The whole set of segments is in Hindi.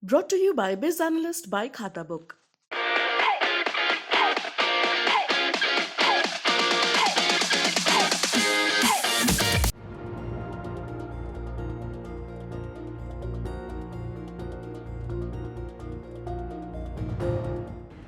Brought to you by Biz Analyst by Khata Book.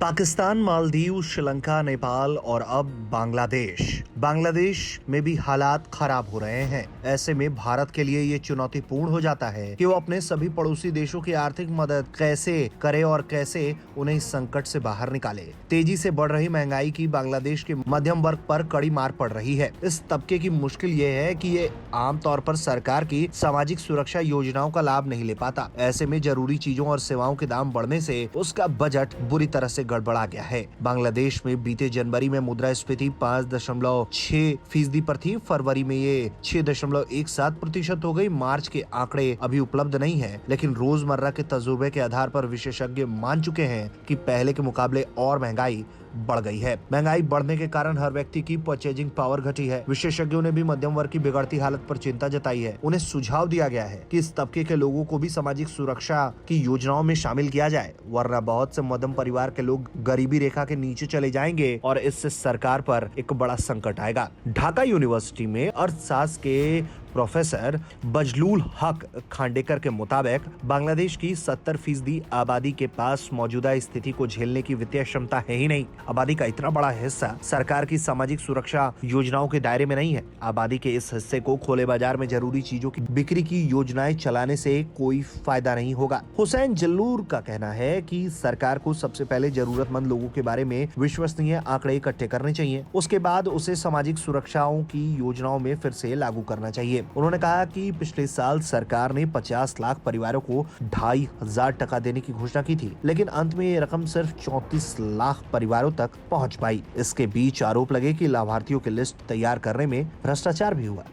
Pakistan, Maldives, Sri Lanka, Nepal और अब बांग्लादेश में भी हालात खराब हो रहे हैं। ऐसे में भारत के लिए ये चुनौतीपूर्ण हो जाता है कि वो अपने सभी पड़ोसी देशों की आर्थिक मदद कैसे करे और कैसे उन्हें इस संकट से बाहर निकाले। तेजी से बढ़ रही महंगाई की बांग्लादेश के मध्यम वर्ग पर कड़ी मार पड़ रही है। इस तबके की मुश्किल ये है कि ये आमतौर पर सरकार की सामाजिक सुरक्षा योजनाओं का लाभ नहीं ले पाता। ऐसे में जरूरी चीजों और सेवाओं के दाम बढ़ने से उसका बजट बुरी तरह से गड़बड़ा गया है। बांग्लादेश में बीते जनवरी में मुद्रास्फीति 5.6% पर थी। फरवरी में ये 6.17% हो गई। मार्च के आंकड़े अभी उपलब्ध नहीं है, लेकिन रोजमर्रा के तजुर्बे के आधार पर विशेषज्ञ मान चुके हैं कि पहले के मुकाबले और महंगाई बढ़ गई है। महंगाई बढ़ने के कारण हर व्यक्ति की परचेजिंग पावर घटी है। विशेषज्ञों ने भी मध्यम वर्ग की बिगड़ती हालत पर चिंता जताई है। उन्हें सुझाव दिया गया है कि इस तबके के लोगों को भी सामाजिक सुरक्षा की योजनाओं में शामिल किया जाए, वरना बहुत से मध्यम परिवार के लोग गरीबी रेखा के नीचे चले जाएंगे और इससे सरकार पर एक बड़ा संकट आएगा। ढाका यूनिवर्सिटी में अर्थशास्त्र के प्रोफेसर बजलुल हक खांडेकर के मुताबिक बांग्लादेश की 70% आबादी के पास मौजूदा स्थिति को झेलने की वित्तीय क्षमता है ही नहीं। आबादी का इतना बड़ा हिस्सा सरकार की सामाजिक सुरक्षा योजनाओं के दायरे में नहीं है। आबादी के इस हिस्से को खुले बाजार में जरूरी चीजों की बिक्री की योजनाएं चलाने से कोई फायदा नहीं होगा। हुसैन जल्लूर का कहना है कि सरकार को सबसे पहले जरूरतमंद लोगों के बारे में विश्वसनीय आंकड़े इकट्ठे करने चाहिए। उसके बाद उसे सामाजिक सुरक्षाओं की योजनाओं में फिर से लागू करना चाहिए। उन्होंने कहा कि पिछले साल सरकार ने 50 लाख परिवारों को 2,500 टका देने की घोषणा की थी, लेकिन अंत में ये रकम सिर्फ 34 लाख परिवारों तक पहुंच पाई। इसके बीच आरोप लगे कि लाभार्थियों की लिस्ट तैयार करने में भ्रष्टाचार भी हुआ।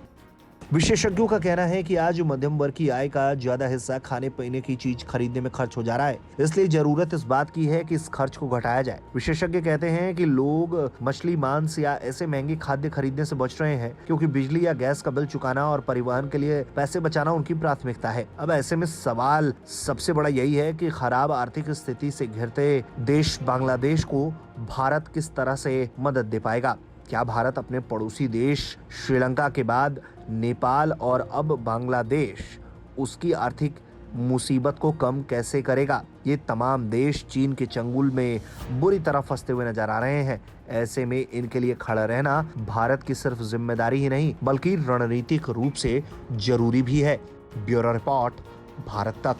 विशेषज्ञों का कहना है कि आज मध्यम वर्ग की आय का ज्यादा हिस्सा खाने पीने की चीज खरीदने में खर्च हो जा रहा है, इसलिए जरूरत इस बात की है कि इस खर्च को घटाया जाए। विशेषज्ञ कहते हैं कि लोग मछली, मांस या ऐसे महंगे खाद्य खरीदने से बच रहे हैं क्योंकि बिजली या गैस का बिल चुकाना और परिवहन के लिए पैसे बचाना उनकी प्राथमिकता है। अब ऐसे में सवाल सबसे बड़ा यही है कि खराब आर्थिक स्थिति से घिरते देश बांग्लादेश को भारत किस तरह से मदद दे पाएगा। क्या भारत अपने पड़ोसी देश श्रीलंका के बाद नेपाल और अब बांग्लादेश उसकी आर्थिक मुसीबत को कम कैसे करेगा? ये तमाम देश चीन के चंगुल में बुरी तरह फंसते हुए नजर आ रहे हैं। ऐसे में इनके लिए खड़ा रहना भारत की सिर्फ जिम्मेदारी ही नहीं बल्कि रणनीतिक रूप से जरूरी भी है। ब्यूरो रिपोर्ट, भारत तक।